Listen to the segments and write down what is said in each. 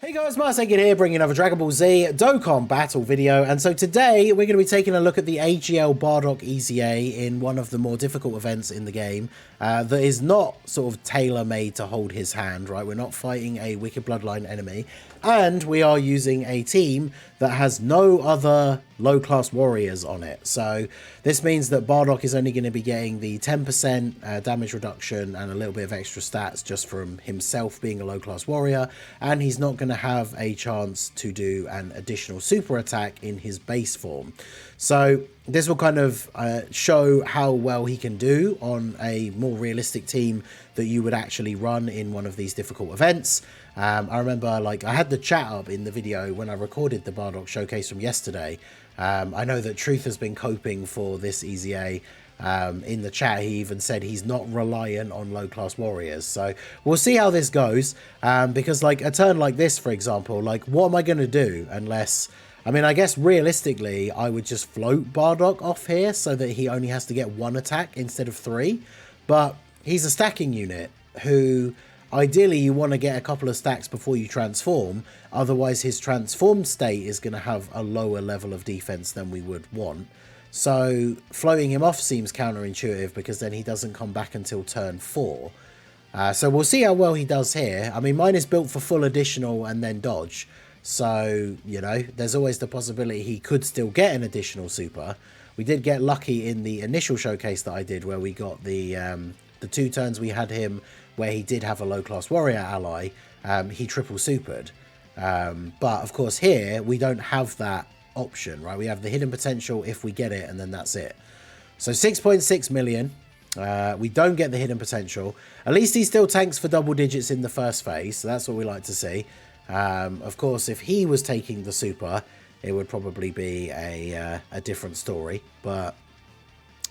Hey guys, Marsegid here, bringing another Dragon Ball Z Dokkan battle video, and so today we're going to be taking a look at the AGL Bardock EZA in one of the more difficult events in the game that is not sort of tailor-made to hold his hand, right? We're not fighting a Wicked Bloodline enemy, and we are using a team that has no other low-class warriors on it. So this means that Bardock is only going to be getting the 10% damage reduction and a little bit of extra stats just from himself being a low-class warrior, and he's not going to have a chance to do an additional super attack in his base form. So this will kind of show how well he can do on a more realistic team that you would actually run in one of these difficult events. I remember, like, I had the chat up in the video when I recorded the Bardock showcase from yesterday. I know that Truth has been coping for this EZA. In the chat, he even said he's not reliant on low-class warriors. So we'll see how this goes, because, like, a turn like this, for example, like, what am I going to do unless... I mean, I guess realistically, I would just float Bardock off here so that he only has to get one attack instead of three. But he's a stacking unit who... Ideally, you want to get a couple of stacks before you transform, otherwise his transformed state is going to have a lower level of defense than we would want. So floating him off seems counterintuitive because then he doesn't come back until turn 4. So we'll see how well he does here. I mean, mine is built for full additional and then dodge. So, you know, there's always the possibility he could still get an additional super. We did get lucky in the initial showcase that I did where we got the 2 turns we had him where he did have a low-class warrior ally, he triple supered. But, of course, here we don't have that option, right? We have the hidden potential if we get it, and then that's it. So 6.6 million. We don't get the hidden potential. At least he still tanks for double digits in the first phase, so that's what we like to see. Of course, if he was taking the super, it would probably be a different story, but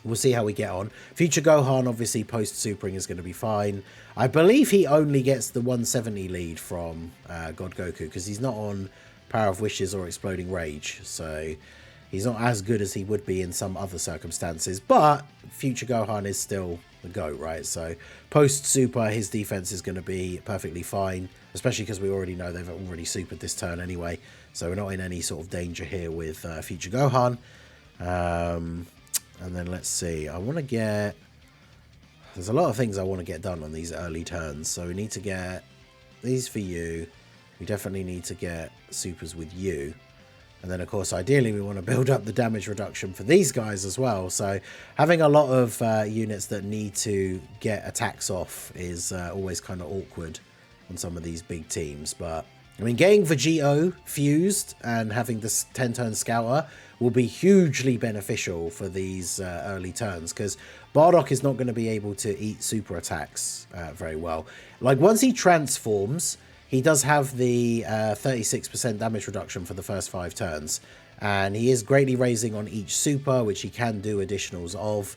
we'll see how we get on. Future Gohan, obviously, post-supering is going to be fine. I believe he only gets the 170 lead from God Goku, because he's not on Power of Wishes or Exploding Rage, so he's not as good as he would be in some other circumstances, but Future Gohan is still the GOAT, right? So post-super, his defense is going to be perfectly fine, especially because we already know they've already supered this turn anyway, so we're not in any sort of danger here with Future Gohan. And then let's see, I want to get... There's a lot of things I want to get done on these early turns. So we need to get these for you. We definitely need to get supers with you. And then, of course, ideally, we want to build up the damage reduction for these guys as well. So having a lot of units that need to get attacks off is always kind of awkward on some of these big teams. But, I mean, getting Vegito fused and having this 10-turn scouter will be hugely beneficial for these early turns, because Bardock is not going to be able to eat super attacks very well. Like, once he transforms, he does have the 36% damage reduction for the first 5 turns, and he is greatly raising on each super, which he can do additionals of.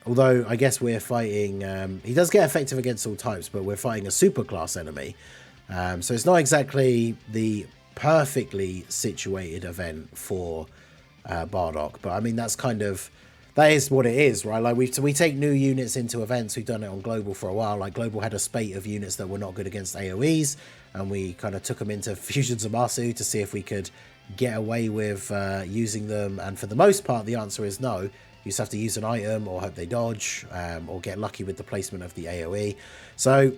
Although, I guess we're fighting... he does get effective against all types, but we're fighting a super class enemy. So it's not exactly the perfectly situated event for Bardock, but I mean, that's kind of... That is what it is, right? Like, we take new units into events. We've done it on Global for a while. Like, Global had a spate of units that were not good against AoEs, and we kind of took them into Fusion Zamasu to see if we could get away with using them. And for the most part, the answer is no. You just have to use an item or hope they dodge, or get lucky with the placement of the AoE. So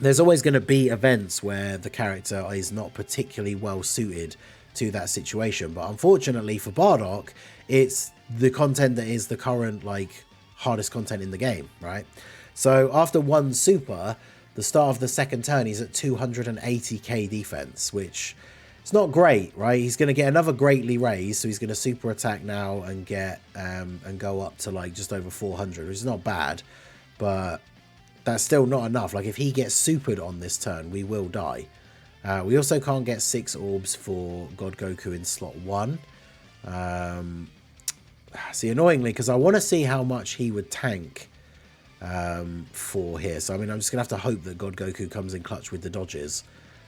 there's always going to be events where the character is not particularly well suited to that situation. But unfortunately for Bardock, it's the content that is the current, like, hardest content in the game, right? So after 1 super, the start of the second turn, he's at 280k defense, which is not great, right? He's going to get another greatly raised, so he's going to super attack now and get and go up to, like, just over 400, which is not bad, but that's still not enough. Like, if he gets supered on this turn, we will die. We also can't get 6 orbs for God Goku in slot 1. See, annoyingly, because I want to see how much he would tank for here. So, I mean, I'm just going to have to hope that God Goku comes in clutch with the dodges.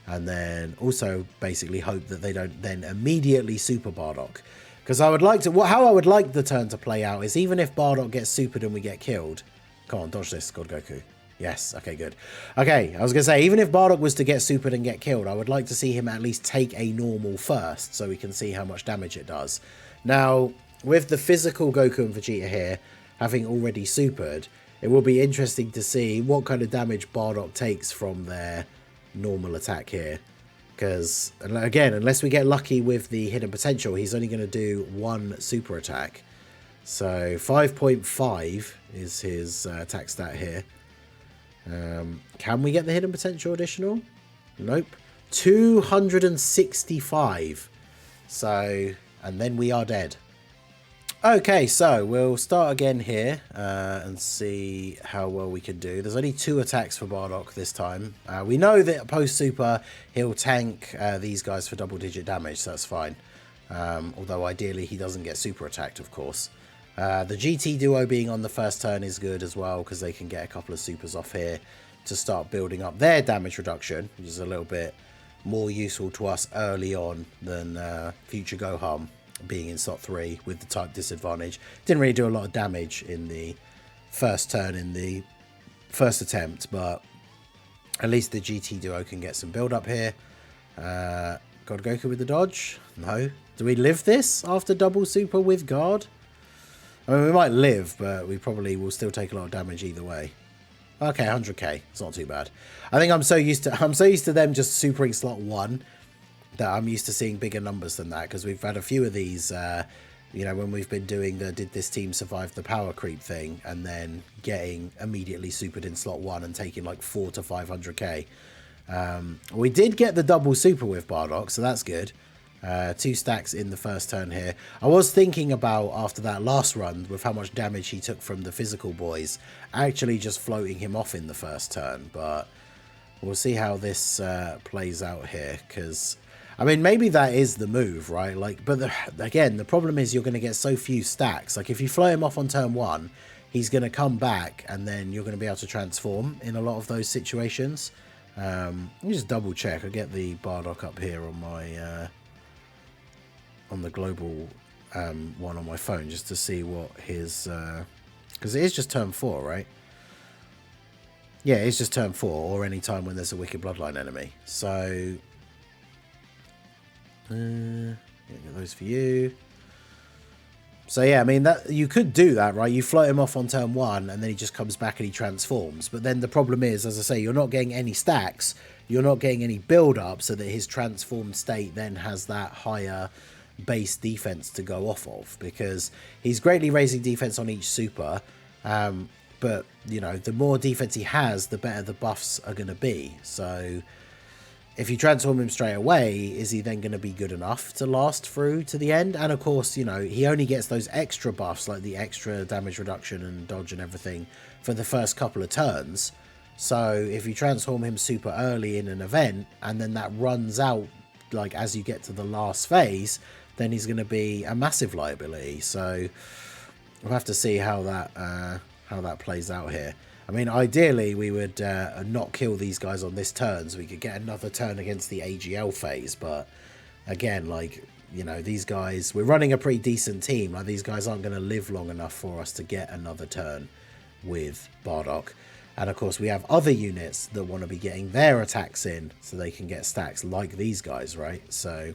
And then also basically hope that they don't then immediately super Bardock. Because I would like to... How I would like the turn to play out is even if Bardock gets supered and we get killed... Come on, dodge this, God Goku. Yes, okay, good. Okay, I was going to say, even if Bardock was to get supered and get killed, I would like to see him at least take a normal first, so we can see how much damage it does. Now, with the physical Goku and Vegeta here, having already supered, it will be interesting to see what kind of damage Bardock takes from their normal attack here. Because, again, unless we get lucky with the hidden potential, he's only going to do one super attack. So 5.5 is his attack stat here. Can we get the hidden potential additional? Nope. 265. So, and then we are dead. Okay, so we'll start again here and see how well we can do. There's only 2 attacks for Bardock this time. We know that post-super, he'll tank these guys for double-digit damage, so that's fine. Although ideally he doesn't get super attacked, of course. The GT duo being on the first turn is good as well, because they can get a couple of supers off here to start building up their damage reduction, which is a little bit more useful to us early on than future Gohan being in slot 3 with the type disadvantage. Didn't really do a lot of damage in the first turn in the first attempt, but at least the GT duo can get some build up here. God Goku with the dodge? No. Do we live this after double super with guard? I mean, we might live, but we probably will still take a lot of damage either way. Okay, 100k. It's not too bad. I think I'm so used to them just supering slot 1 that I'm used to seeing bigger numbers than that, because we've had a few of these, you know, when we've been doing the did this team survive the power creep thing, and then getting immediately supered in slot 1 and taking like 4 to 500k. We did get the double super with Bardock, so that's good. 2 stacks in the first turn here. I was thinking about, after that last run, with how much damage he took from the physical boys, actually just floating him off in the first turn, but we'll see how this plays out here, because, I mean, maybe that is the move, right? Like, but again, the problem is you're going to get so few stacks. Like, if you float him off on turn 1, he's going to come back, and then you're going to be able to transform in a lot of those situations. Let me just double check. I get the Bardock up here on my... on the global one on my phone, just to see what his because it is just turn 4, right? Yeah, it's just turn 4, or any time when there's a Wicked Bloodline enemy. So get those for you. So yeah, I mean, that you could do that, right? You float him off on turn 1 and then he just comes back and he transforms. But then the problem is, as I say, you're not getting any stacks, you're not getting any build up, so that his transformed state then has that higher base defense to go off of, because he's greatly raising defense on each super, but you know, the more defense he has, the better the buffs are going to be. So if you transform him straight away, is he then going to be good enough to last through to the end? And of course, you know, he only gets those extra buffs, like the extra damage reduction and dodge and everything, for the first couple of turns. So if you transform him super early in an event, and then that runs out like as you get to the last phase, then he's going to be a massive liability. So we'll have to see how that plays out here. I mean, ideally we would not kill these guys on this turn, so we could get another turn against the AGL phase. But again, like, you know, these guys, we're running a pretty decent team. Like, these guys aren't going to live long enough for us to get another turn with Bardock. And of course, we have other units that want to be getting their attacks in so they can get stacks like these guys, right? So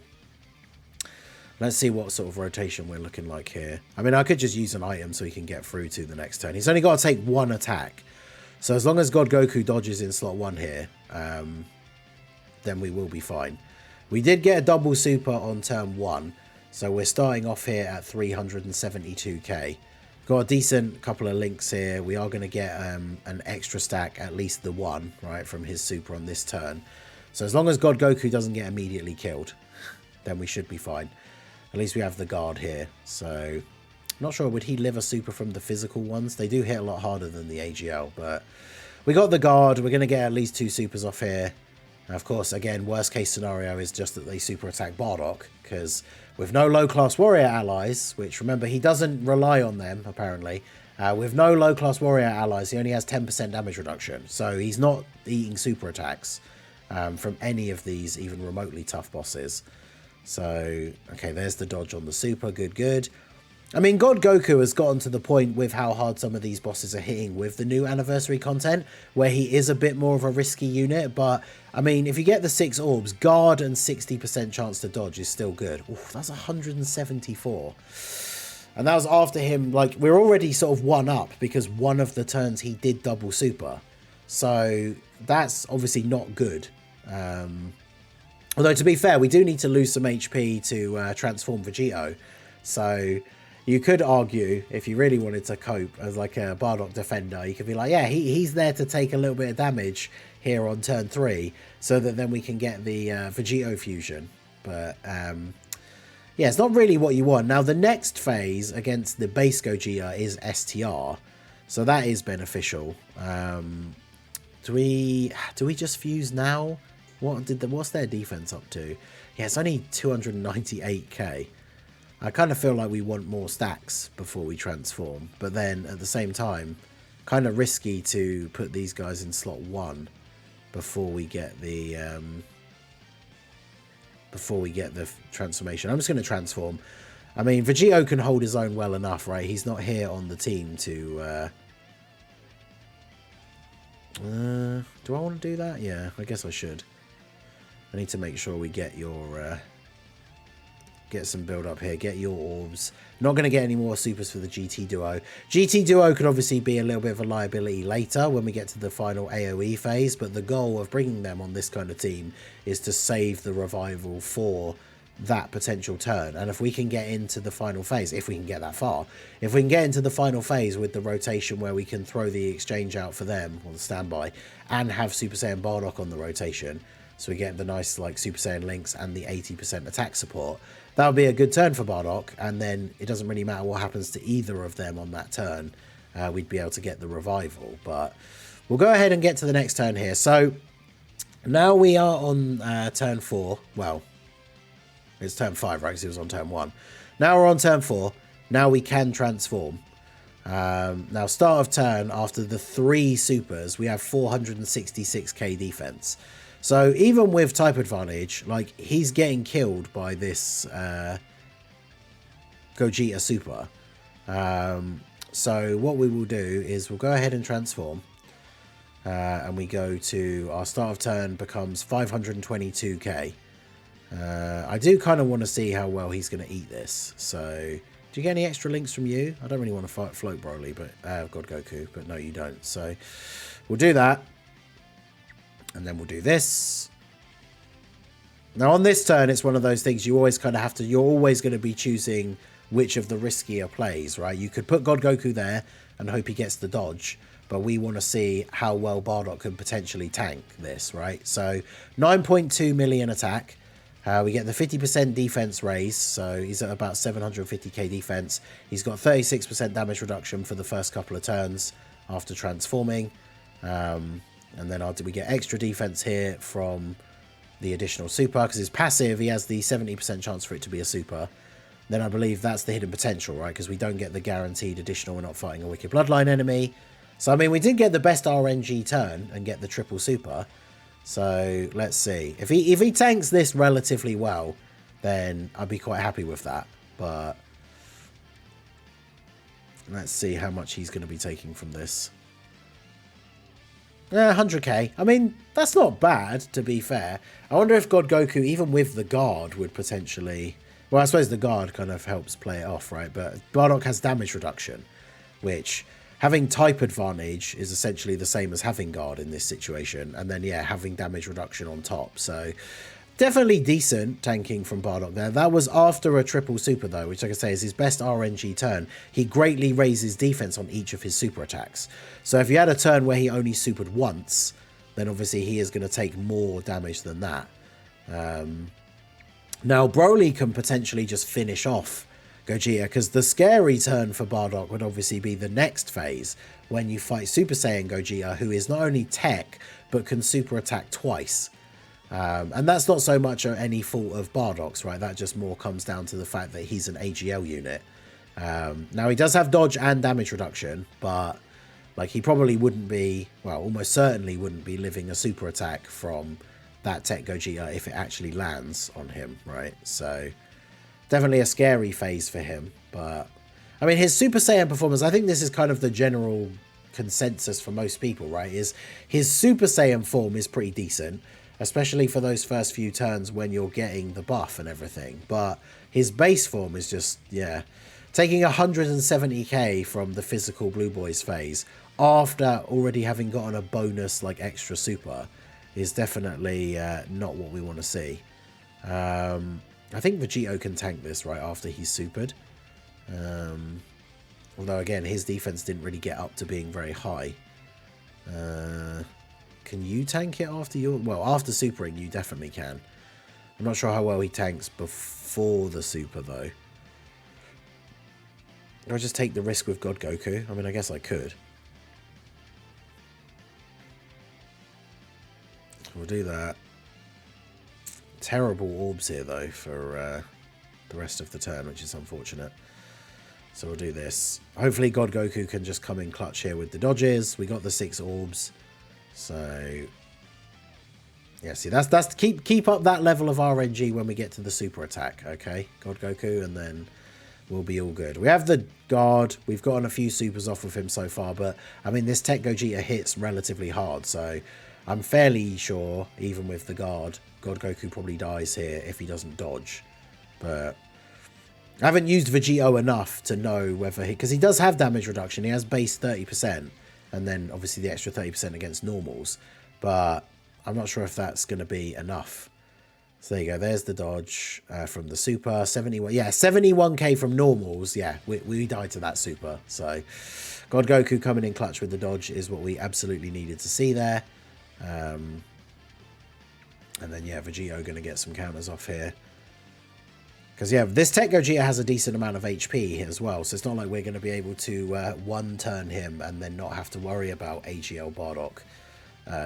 let's see what sort of rotation we're looking like here. I mean, I could just use an item so he can get through to the next turn. He's only got to take 1 attack. So as long as God Goku dodges in slot 1 here, then we will be fine. We did get a double super on turn 1. So we're starting off here at 372k. Got a decent couple of links here. We are going to get an extra stack, at least the 1, right, from his super on this turn. So as long as God Goku doesn't get immediately killed, then we should be fine. At least we have the guard here. So not sure, would he live a super from the physical ones? They do hit a lot harder than the AGL, but we got the guard. We're going to get at least 2 supers off here. And of course, again, worst case scenario is just that they super attack Bardock, because with no low class warrior allies, which remember, he doesn't rely on them apparently, with no low class warrior allies, he only has 10% damage reduction. So he's not eating super attacks from any of these even remotely tough bosses. So, okay, there's the dodge on the super. Good, good. I mean, God Goku has gotten to the point with how hard some of these bosses are hitting with the new anniversary content, where he is a bit more of a risky unit. But, I mean, if you get the 6 orbs, guard and 60% chance to dodge is still good. Oof, that's 174. And that was after him, like, we're already sort of 1 up, because one of the turns he did double super. So, that's obviously not good. Although, to be fair, we do need to lose some HP to transform Vegito. So... you could argue, if you really wanted to cope as like a Bardock defender, you could be like, yeah, he's there to take a little bit of damage here on turn 3, so that then we can get the Vegito fusion. But, yeah, it's not really what you want. Now, the next phase against the base Gogeta is STR, so that is beneficial. Do we just fuse now? What's their defense up to? Yeah, it's only 298k. I kind of feel like we want more stacks before we transform, but then at the same time, kind of risky to put these guys in slot 1 before we get the transformation. I'm just going to transform. I mean, Vegito can hold his own well enough, right? He's not here on the team to... do I want to do that? Yeah, I guess I should. I need to make sure we get your... get some build up here, get your orbs. Not going to get any more supers for the GT Duo. GT Duo could obviously be a little bit of a liability later when we get to the final AoE phase, but the goal of bringing them on this kind of team is to save the revival for that potential turn. And if we can get into the final phase, if we can get that far, if we can get into the final phase with the rotation where we can throw the exchange out for them on the standby and have Super Saiyan Bardock on the rotation, so we get the nice like Super Saiyan links and the 80% attack support, that would be a good turn for Bardock, and then it doesn't really matter what happens to either of them on that turn. We'd be able to get the revival, but we'll go ahead and get to the next turn here. So now we are on turn 4. Well, it's turn 5, right, because it was on turn 1. Now we're on turn 4. Now we can transform. Now start of turn, after the 3 supers, we have 466k defense. So even with type advantage, like, he's getting killed by this Gogeta super. So what we will do is we'll go ahead and transform. And we go to our start of turn becomes 522k. I do kind of want to see how well he's going to eat this. So do you get any extra links from you? I don't really want to fight Float Broly, but God Goku, but no, you don't. So we'll do that. And then we'll do this. Now on this turn, it's one of those things you always kind of have to, you're always going to be choosing which of the riskier plays, right? You could put God Goku there and hope he gets the dodge, but we want to see how well Bardock can potentially tank this, right? So 9.2 million attack. We get the 50% defense raise, so he's at about 750k defense. He's got 36% damage reduction for the first couple of turns after transforming. And then we get extra defense here from the additional super, because his passive, he has the 70% chance for it to be a super. Then I believe that's the hidden potential, right? Because we don't get the guaranteed additional, we're not fighting a Wicked Bloodline enemy. So, I mean, we did get the best RNG turn and get the triple super. So, let's see. If he tanks this relatively well, then I'd be quite happy with that. But let's see how much he's going to be taking from this. 100k. I mean, that's not bad, to be fair. I wonder if God Goku, even with the guard, would potentially... Well, I suppose the guard kind of helps play it off, right? But Bardock has damage reduction, which having type advantage is essentially the same as having guard in this situation. And then, yeah, having damage reduction on top. So, definitely decent tanking from Bardock there. That was after a triple super, though, which, like I say, is his best RNG turn. He greatly raises defense on each of his super attacks. So if you had a turn where he only supered once, then obviously he is going to take more damage than that. Now, Broly can potentially just finish off Gogeta, because the scary turn for Bardock would obviously be the next phase, when you fight Super Saiyan Gogeta, who is not only tech, but can super attack twice. And that's not so much any fault of Bardock's, right? That just more comes down to the fact that he's an AGL unit. Now, he does have dodge and damage reduction, but like, he probably wouldn't be, well, almost certainly wouldn't be living a super attack from that tech Gogeta if it actually lands on him, right? So definitely a scary phase for him, but I mean, his Super Saiyan performance, I think this is kind of the general consensus for most people, right? Is his Super Saiyan form is pretty decent, especially for those first few turns when you're getting the buff and everything. But his base form is just, yeah, taking 170k from the physical Blue Boys phase after already having gotten a bonus like extra super is definitely not what we want to see. I think Vegito can tank this right after he's supered. Although again, his defense didn't really get up to being very high. Can you tank it after your... Well, after supering, you definitely can. I'm not sure how well he tanks before the super, though. Or just take the risk with God Goku? I mean, I guess I could. We'll do that. Terrible orbs here, though, for the rest of the turn, which is unfortunate. So we'll do this. Hopefully God Goku can just come in clutch here with the dodges. We got the 6 orbs. So yeah, see, that's keep up that level of RNG when we get to the super attack, okay? God Goku, and then we'll be all good. We have the guard. We've gotten a few supers off of him so far, but I mean, this Tech Gogeta hits relatively hard, so I'm fairly sure, even with the guard, God Goku probably dies here if he doesn't dodge. But I haven't used Vegito enough to know whether he... Because he does have damage reduction. He has base 30%. And then, obviously, the extra 30% against normals. But I'm not sure if that's going to be enough. So there you go. There's the dodge from the super. 71... Yeah, 71k from normals. Yeah, we died to that super. So God Goku coming in clutch with the dodge is what we absolutely needed to see there. And then, yeah, Vegito going to get some counters off here. Because, yeah, this Tech Gogeta has a decent amount of HP as well, so it's not like we're going to be able to one-turn him and then not have to worry about AGL Bardock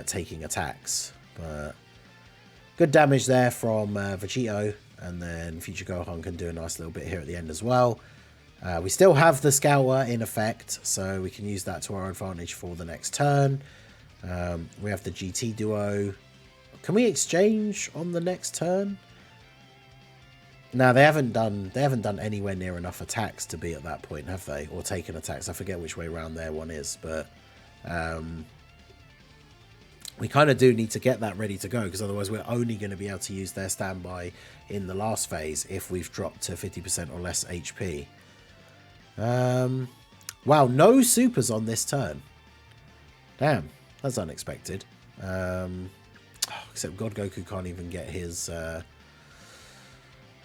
taking attacks. But good damage there from Vegito, and then Future Gohan can do a nice little bit here at the end as well. We still have the Scouter in effect, so we can use that to our advantage for the next turn. We have the GT Duo. Can we exchange on the next turn? No, they haven't done anywhere near enough attacks to be at that point, have they? Or taken attacks. I forget which way around their one is, but we kind of do need to get that ready to go, because otherwise we're only going to be able to use their standby in the last phase if we've dropped to 50% or less HP. Wow, no supers on this turn. Damn, that's unexpected. Except God Goku can't even get his...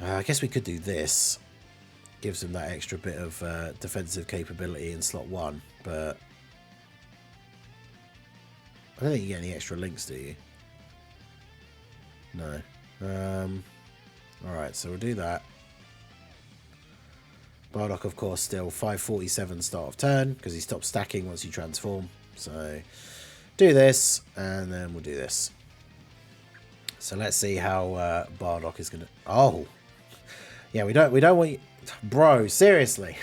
I guess we could do this. Gives him that extra bit of defensive capability in slot 1, but I don't think you get any extra links, do you? No. Alright, so we'll do that. Bardock, of course, still 547 start of turn, because he stops stacking once you transform. So do this, and then we'll do this. So let's see how Bardock is going to... Oh! Yeah, we don't want you... Bro, seriously.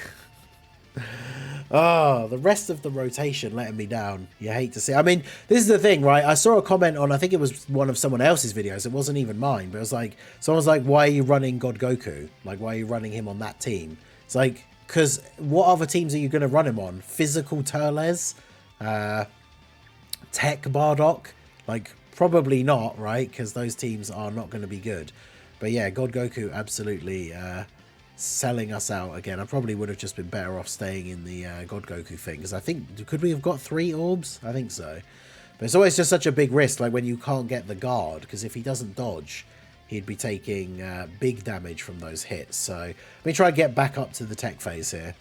Oh, the rest of the rotation letting me down. You hate to see. I mean, this is the thing, right? I saw a comment on, I think it was one of someone else's videos. It wasn't even mine, but it was like, someone's like, why are you running God Goku? Like, why are you running him on that team? It's like, because what other teams are you going to run him on? Physical Turles? Tech Bardock? Like, probably not, right? Because those teams are not going to be good. But yeah, God Goku absolutely selling us out again. I probably would have just been better off staying in the God Goku thing, because I think, could we have got 3 orbs? I think so. But it's always just such a big risk, like when you can't get the guard, because if he doesn't dodge, he'd be taking big damage from those hits. So let me try and get back up to the tech phase here.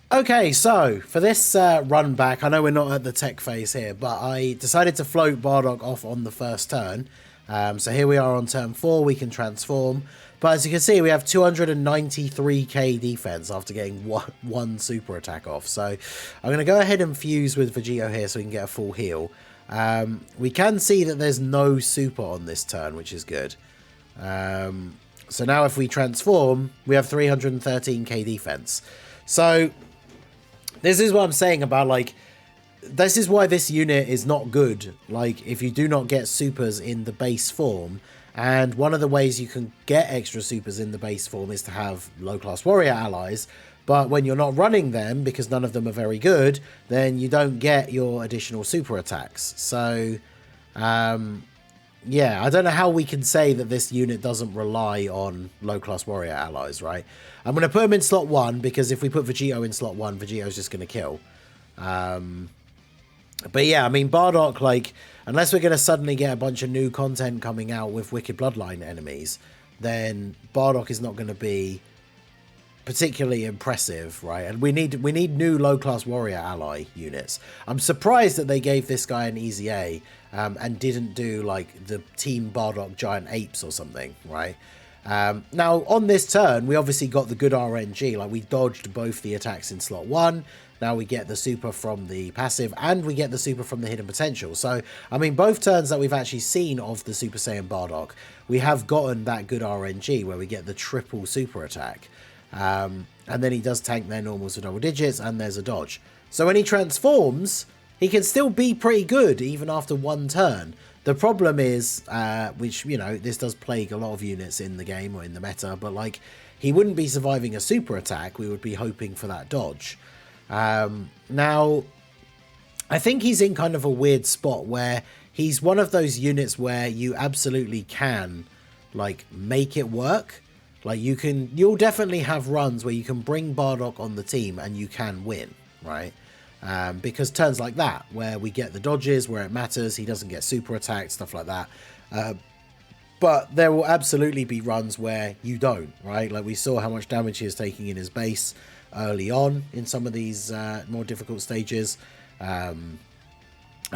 Okay, so for this run back, I know we're not at the tech phase here, but I decided to float Bardock off on the first turn. So here we are on turn 4, we can transform. But as you can see, we have 293k defense after getting one super attack off. So I'm going to go ahead and fuse with Vegito here so we can get a full heal. We can see that there's no super on this turn, which is good. So now if we transform, we have 313k defense. So this is what I'm saying about, like, this is why this unit is not good, like, if you do not get supers in the base form. And one of the ways you can get extra supers in the base form is to have low-class warrior allies. But when you're not running them, because none of them are very good, then you don't get your additional super attacks. So, yeah, I don't know how we can say that this unit doesn't rely on low-class warrior allies, right? I'm going to put him in slot 1, because if we put Vegito in slot 1, Vegito's just going to kill. But yeah, I mean, Bardock, like, unless we're going to suddenly get a bunch of new content coming out with Wicked Bloodline enemies, then Bardock is not going to be particularly impressive, right? And we need new low-class warrior ally units. I'm surprised that they gave this guy an EZA and didn't do, like, the Team Bardock Giant Apes or something, right? Now, on this turn, we obviously got the good RNG. Like, we dodged both the attacks in slot 1. Now we get the super from the passive, and we get the super from the hidden potential. So, I mean, both turns that we've actually seen of the Super Saiyan Bardock, we have gotten that good RNG where we get the triple super attack. And then he does tank their normals for double digits, and there's a dodge. So when he transforms, he can still be pretty good even after one turn. The problem is, which, you know, this does plague a lot of units in the game or in the meta, but, like, he wouldn't be surviving a super attack. We would be hoping for that dodge. Now, I think he's in kind of a weird spot where he's one of those units where you absolutely can, like, make it work. Like, you'll definitely have runs where you can bring Bardock on the team and you can win, right? Because turns like that, where we get the dodges, where it matters, he doesn't get super attacked, stuff like that. But there will absolutely be runs where you don't, right? Like, we saw how much damage he is taking in his base early on in some of these more difficult stages. I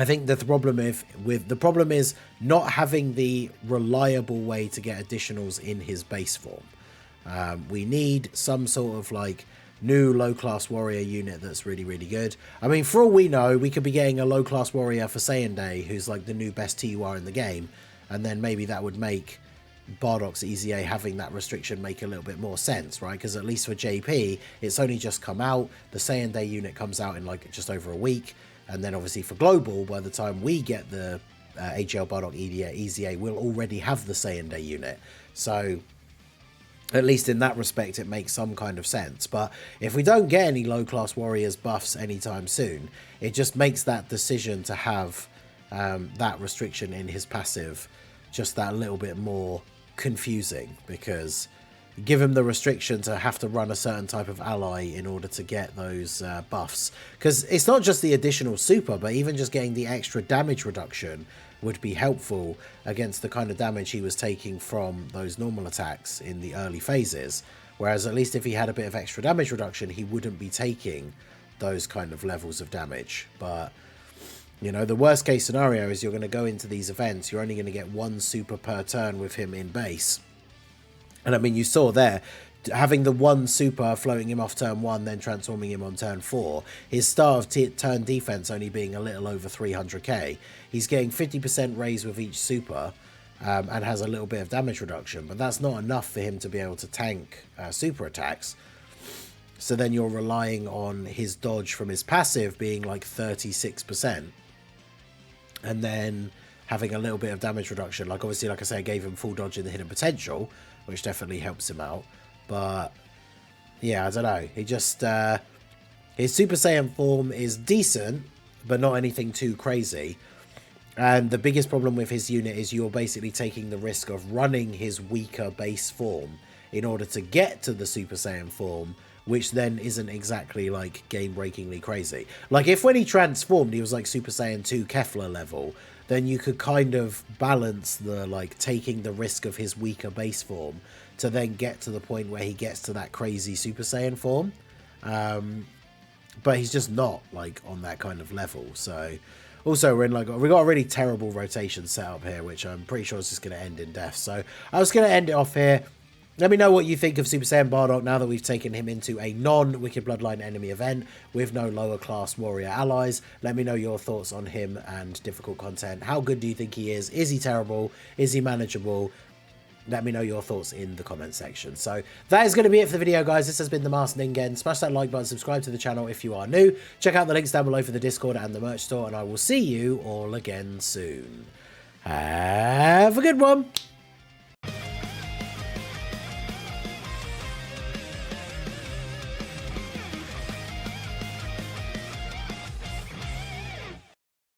think that the problem is not having the reliable way to get additionals in his base form. We need some sort of, like, new low-class warrior unit that's really, really good. I mean, for all we know, we could be getting a low-class warrior for Saiyan Day who's, like, the new best TUR in the game, and then maybe that would make Bardock's EZA having that restriction make a little bit more sense, right? Because at least for JP, it's only just come out. The Saiyan Day unit comes out in, like, just over a week, and then obviously for Global, by the time we get the AGL Bardock EZA, we'll already have the Saiyan Day unit. So at least in that respect, it makes some kind of sense. But if we don't get any low-class warriors buffs anytime soon, it just makes that decision to have that restriction in his passive just that little bit more confusing, because give him the restriction to have to run a certain type of ally in order to get those buffs. Because it's not just the additional super, but even just getting the extra damage reduction would be helpful against the kind of damage he was taking from those normal attacks in the early phases. Whereas at least if he had a bit of extra damage reduction, he wouldn't be taking those kind of levels of damage. But, you know, the worst case scenario is you're going to go into these events, you're only going to get one super per turn with him in base. And I mean, you saw there, having the one super, floating him off turn 1, then transforming him on turn 4, his start of turn defense only being a little over 300k. He's getting 50% raise with each super, and has a little bit of damage reduction, but that's not enough for him to be able to tank super attacks. So then you're relying on his dodge from his passive being like 36%, and then having a little bit of damage reduction. Like, obviously, like I say, I gave him full dodge in the hidden potential, which definitely helps him out. But yeah, I don't know. He just his Super Saiyan form is decent, but not anything too crazy. And the biggest problem with his unit is you're basically taking the risk of running his weaker base form in order to get to the Super Saiyan form, which then isn't exactly, like, game-breakingly crazy. Like, if when he transformed he was like Super Saiyan 2 Kefla level, then you could kind of balance the, like, taking the risk of his weaker base form to then get to the point where he gets to that crazy Super Saiyan form. But he's just not, like, on that kind of level. So also, we've got a really terrible rotation set up here, which I'm pretty sure is just going to end in death. So I was going to end it off here. Let me know what you think of Super Saiyan Bardock now that we've taken him into a non-Wicked Bloodline enemy event with no lower class warrior allies. Let me know your thoughts on him and difficult content. How good do you think he is? Is he terrible? Is he manageable? Let me know your thoughts in the comment section. So that is going to be it for the video, guys. This has been the Masked Ningen. Smash that like button, subscribe to the channel if you are new. Check out the links down below for the Discord and the merch store, and I will see you all again soon. Have a good one.